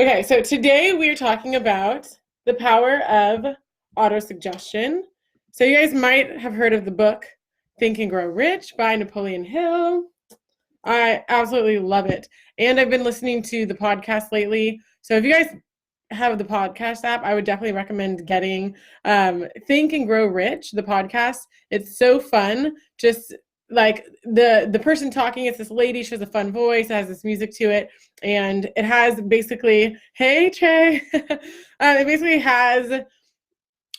Okay, so today we are talking about the power of autosuggestion. So you guys might have heard of the book Think and Grow Rich by Napoleon Hill. I absolutely love it. And I've been listening to the podcast lately. So if you guys have the podcast app, I would definitely recommend getting Think and Grow Rich, the podcast. It's so fun. Just like the person talking, it's this lady. She has a fun voice. It has this music to it, and it has basically, hey Trey, it basically has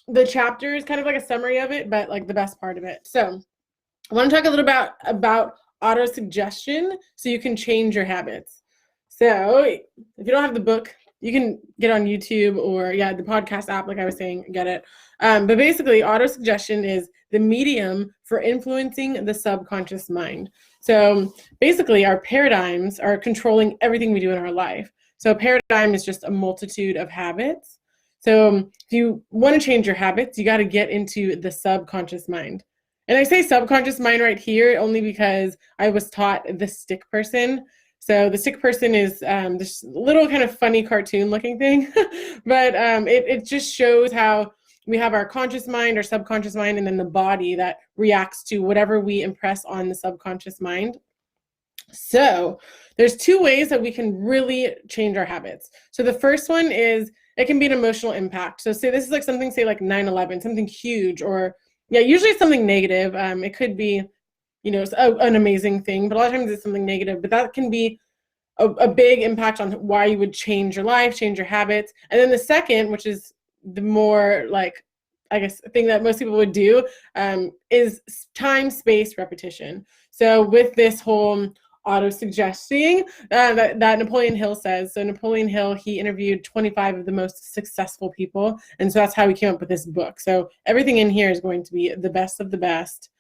the chapters, kind of like a summary of it, but like the best part of it. So I want to talk a little about autosuggestion so you can change your habits. So if you don't have the book, you can get on YouTube or the podcast app, like I was saying, get it. But basically, autosuggestion is the medium for influencing the subconscious mind. So basically, our paradigms are controlling everything we do in our life. So a paradigm is just a multitude of habits. So if you want to change your habits, you got to get into the subconscious mind. And I say subconscious mind right here only because I was taught the stick person. So the stick person is this little kind of funny cartoon looking thing, but it just shows how we have our conscious mind, our subconscious mind, and then the body that reacts to whatever we impress on the subconscious mind. So there's two ways that we can really change our habits. So the first one is it can be an emotional impact. So say this is like something, say like 9/11, something huge, or usually it's something negative. It could be, an amazing thing, but a lot of times it's something negative. But that can be a big impact on why you would change your life, change your habits. And then the second, which is the more like, I guess, thing that most people would do, is time, space, repetition. So with this whole auto-suggesting that Napoleon Hill says. So Napoleon Hill, he interviewed 25 of the most successful people. And so that's how he came up with this book. So everything in here is going to be the best of the best,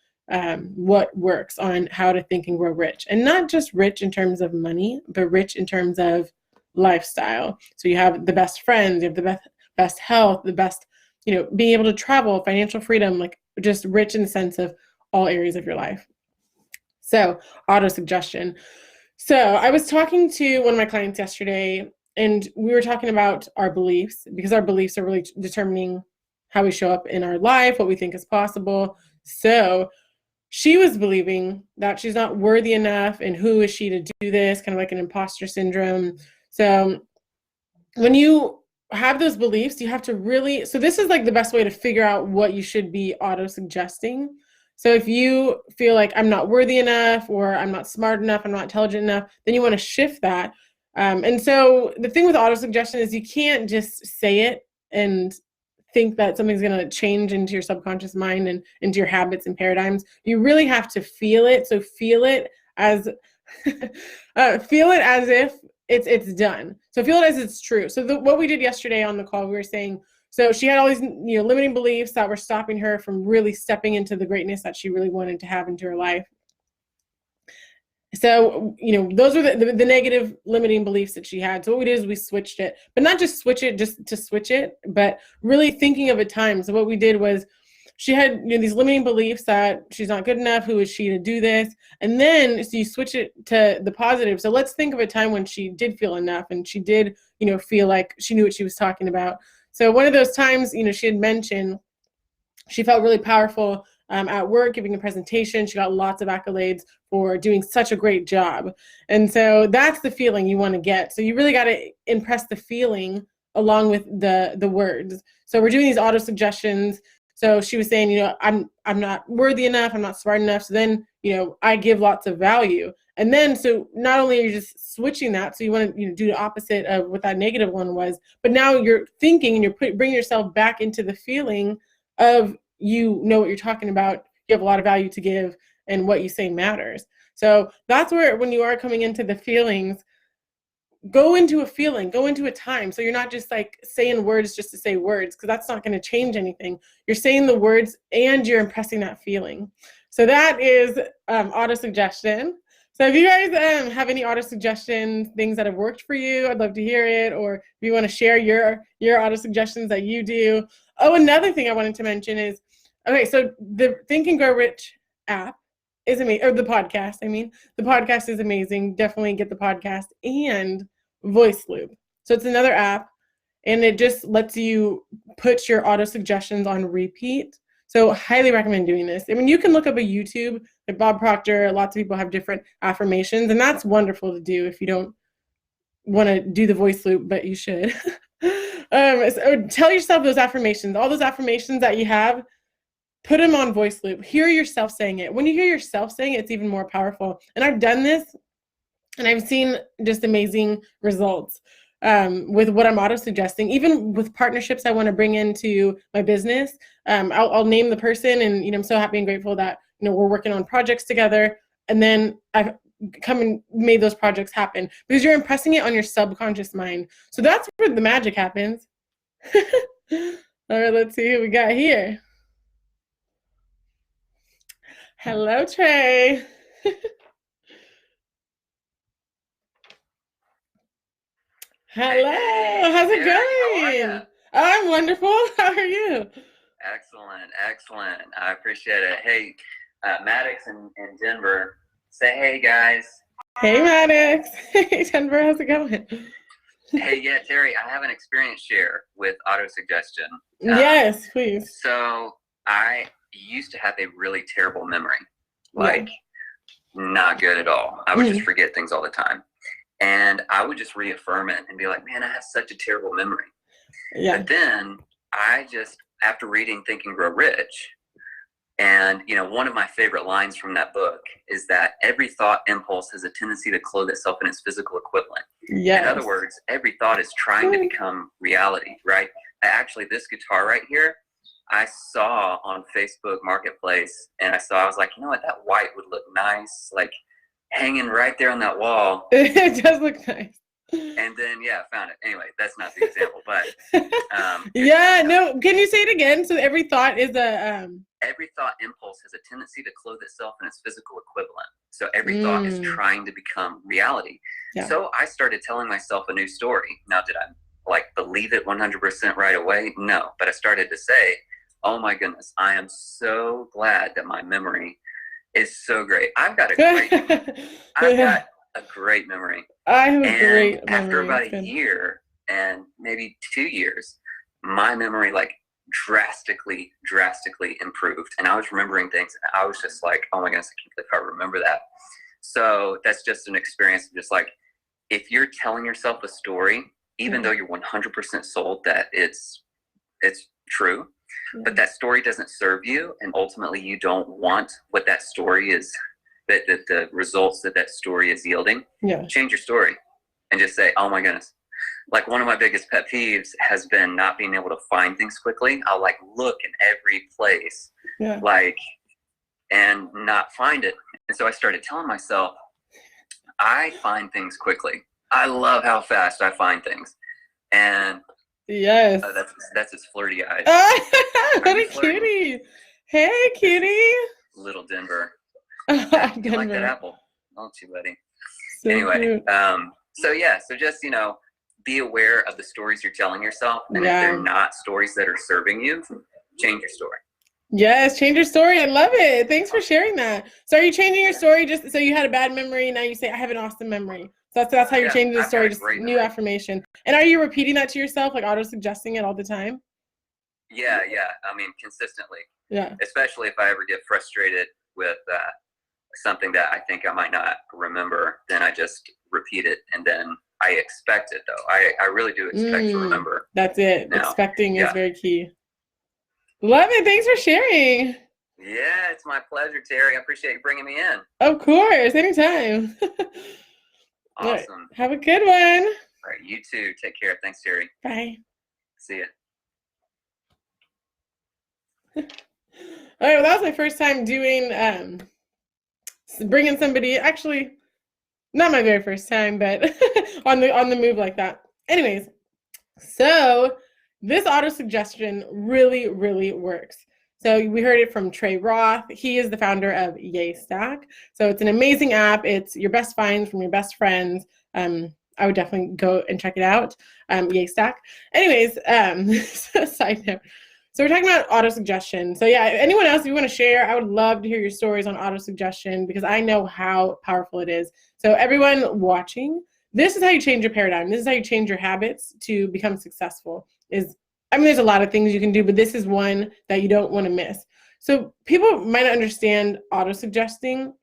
what works on how to think and grow rich. And not just rich in terms of money, but rich in terms of lifestyle. So you have the best friends, you have the best health, the best, being able to travel, financial freedom, like just rich in the sense of all areas of your life. So autosuggestion. So I was talking to one of my clients yesterday, and we were talking about our beliefs, because our beliefs are really determining how we show up in our life, what we think is possible. So she was believing that she's not worthy enough, and who is she to do this, kind of like an imposter syndrome. So when you have those beliefs, you have to really, so this is like the best way to figure out what you should be auto-suggesting. So if you feel like I'm not worthy enough, or I'm not smart enough, I'm not intelligent enough, then you want to shift that. And so the thing with autosuggestion is you can't just say it and think that something's going to change into your subconscious mind and into your habits and paradigms. You really have to feel it. So feel it as feel it as if it's done. So feel it as it's true. So what we did yesterday on the call, we were saying, so she had all these limiting beliefs that were stopping her from really stepping into the greatness that she really wanted to have into her life. So, those are the negative limiting beliefs that she had. So what we did is we switched it, but not just switch it just to switch it, but really thinking of a time. So what we did was she had these limiting beliefs that she's not good enough, who is she to do this? And then so you switch it to the positive. So let's think of a time when she did feel enough, and she did, feel like she knew what she was talking about. So one of those times, she had mentioned she felt really powerful at work, giving a presentation. She got lots of accolades for doing such a great job. And so that's the feeling you want to get. So you really got to impress the feeling along with the words. So we're doing these auto suggestions. So she was saying, I'm not worthy enough, I'm not smart enough. So then, I give lots of value. And then, so not only are you just switching that, so you want to do the opposite of what that negative one was, but now you're thinking and you're bringing yourself back into the feeling of what you're talking about, you have a lot of value to give, and what you say matters. So that's where, when you are coming into the feelings, go into a feeling, go into a time. So you're not just like saying words just to say words, because that's not going to change anything. You're saying the words and you're impressing that feeling. So that is auto-suggestion. So if you guys have any auto-suggestion things that have worked for you, I'd love to hear it. Or if you want to share your auto-suggestions that you do. Oh, another thing I wanted to mention is, okay, so the Think and Grow Rich app is amazing, or the podcast, the podcast is amazing. Definitely get the podcast and Voice Loop. So it's another app, and it just lets you put your auto suggestions on repeat. So highly recommend doing this. I mean, you can look up a YouTube, like Bob Proctor, lots of people have different affirmations, and that's wonderful to do if you don't want to do the voice loop, but you should. So tell yourself those affirmations, all those affirmations that you have, put them on voice loop. Hear yourself saying it. When you hear yourself saying it, it's even more powerful. And I've done this, and I've seen just amazing results with what I'm auto-suggesting. Even with partnerships I want to bring into my business, I'll name the person, and I'm so happy and grateful that we're working on projects together. And then I've come and made those projects happen because you're impressing it on your subconscious mind. So that's where the magic happens. All right, let's see who we got here. Hello, Trey. Hello. How's it going? How are you? I'm wonderful. How are you? Excellent. I appreciate it. Hey, Maddox in Denver, say hey, guys. Hey, Maddox. Hey, Denver. How's it going? Hey, yeah, Terry, I have an experience share with autosuggestion. Yes, please. So I used to have a really terrible memory, like not good at all. I would just forget things all the time. And I would just reaffirm it and be like, man, I have such a terrible memory. Yeah. But then I just, after reading Think and Grow Rich, and one of my favorite lines from that book is that every thought impulse has a tendency to clothe itself in its physical equivalent. Yes. In other words, every thought is trying to become reality, right? Actually, this guitar right here, I saw on Facebook Marketplace, and I was like, you know what, that white would look nice, like hanging right there on that wall. It does look nice. And then, I found it. Anyway, that's not the example, but no. Can you say it again? So every thought is every thought impulse has a tendency to clothe itself in its physical equivalent. So every thought is trying to become reality. Yeah. So I started telling myself a new story. Now, did I believe it 100% right away? No, but I started to say, oh my goodness, I am so glad that my memory is so great. I've got a great memory. I have a great memory. After about a year and maybe 2 years, my memory drastically improved. And I was remembering things, and I was just like, oh my goodness, I can't believe I remember that. So that's just an experience of just if you're telling yourself a story, even though you're 100% sold that it's true, but that story doesn't serve you, and ultimately you don't want what that story is, that the results that story is yielding, change your story and just say, oh my goodness. One of my biggest pet peeves has been not being able to find things quickly. I'll look in every place, and not find it. And so I started telling myself, I find things quickly. I love how fast I find things. And yes, that's his flirty eyes. What a cutie. Hey, cutie. Little Denver. Denver. You like that apple, don't you, buddy? So anyway, cute. So just, be aware of the stories you're telling yourself. And if they're not stories that are serving you, change your story. Yes, change your story. I love it. Thanks for sharing that. So are you changing your story just so you had a bad memory, now you say, I have an awesome memory? So that's how you're changing the story, just new affirmation. And are you repeating that to yourself, auto-suggesting it all the time? Yeah. I mean, consistently. Yeah. Especially if I ever get frustrated with something that I think I might not remember, then I just repeat it, and then I expect it, though. I really do expect to remember. That's it. Now, expecting is very key. Love it. Thanks for sharing. Yeah, it's my pleasure, Terry. I appreciate you bringing me in. Of course. Anytime. Awesome. Right. Have a good one. All right. You too. Take care. Thanks, Terry. Bye. See ya. All right. Well, that was my first time doing, bringing somebody, actually, not my very first time, but on the move like that. Anyways, so this auto-suggestion really, really works. So we heard it from Trey Roth. He is the founder of Yay Stack. So it's an amazing app. It's your best finds from your best friends. I would definitely go and check it out. Yay Stack. Anyways, side note. So we're talking about auto-suggestion. So yeah, anyone else, if you want to share, I would love to hear your stories on auto-suggestion because I know how powerful it is. So everyone watching, this is how you change your paradigm. This is how you change your habits to become successful. There's a lot of things you can do, but this is one that you don't want to miss. So people might not understand auto-suggesting,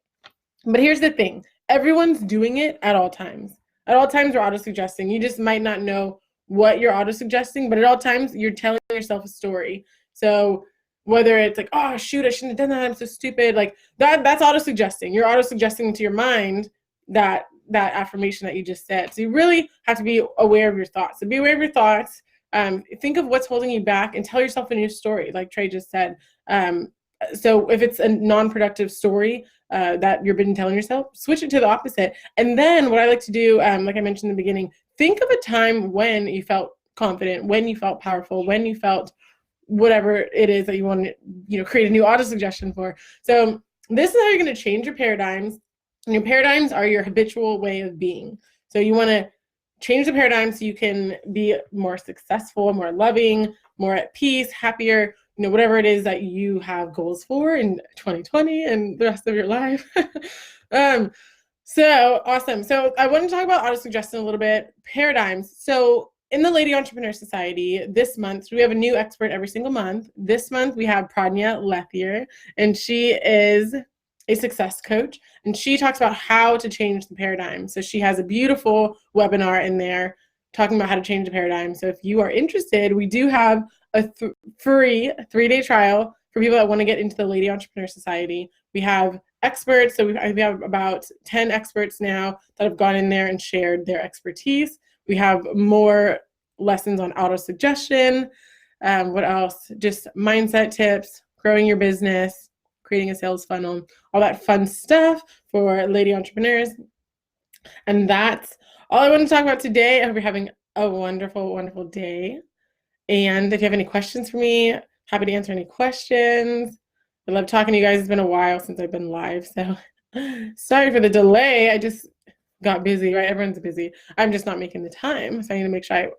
but here's the thing. Everyone's doing it at all times. At all times we're auto-suggesting. You just might not know what you're auto-suggesting, but at all times you're telling yourself a story. So whether it's like, oh shoot, I shouldn't have done that, I'm so stupid, like that's auto-suggesting. You're auto-suggesting to your mind that affirmation that you just said. So you really have to be aware of your thoughts. So be aware of your thoughts. Think of what's holding you back and tell yourself a new story, like Trey just said. So if it's a non-productive story that you've been telling yourself, switch it to the opposite. And then what I like to do, like I mentioned in the beginning, think of a time when you felt confident, when you felt powerful, when you felt whatever it is that you want to, create a new auto-suggestion for. So this is how you're going to change your paradigms. And your paradigms are your habitual way of being. So you want to change the paradigm so you can be more successful, more loving, more at peace, happier, whatever it is that you have goals for in 2020 and the rest of your life. So awesome. So I want to talk about auto-suggestion a little bit, paradigms. So in the Lady Entrepreneur Society this month, we have a new expert every single month. This month we have Pradnya Lethier, and she is a success coach, and she talks about how to change the paradigm. So she has a beautiful webinar in there talking about how to change the paradigm. So if you are interested, we do have a free 3-day trial for people that want to get into the Lady Entrepreneur Society. We have experts, so we have about 10 experts now that have gone in there and shared their expertise. We have more lessons on auto-suggestion. What else? Just mindset tips, growing your business, creating a sales funnel, all that fun stuff for lady entrepreneurs. And that's all I want to talk about today. I hope you're having a wonderful, wonderful day. And if you have any questions for me, happy to answer any questions. I love talking to you guys. It's been a while since I've been live, so sorry for the delay. I just got busy, right? Everyone's busy. I'm just not making the time, so I need to make sure I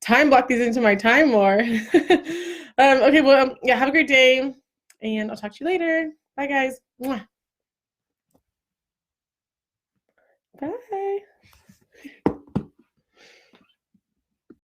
time block these into my time more. Okay, well, yeah, have a great day, and I'll talk to you later. Bye, guys. Mwah. Bye.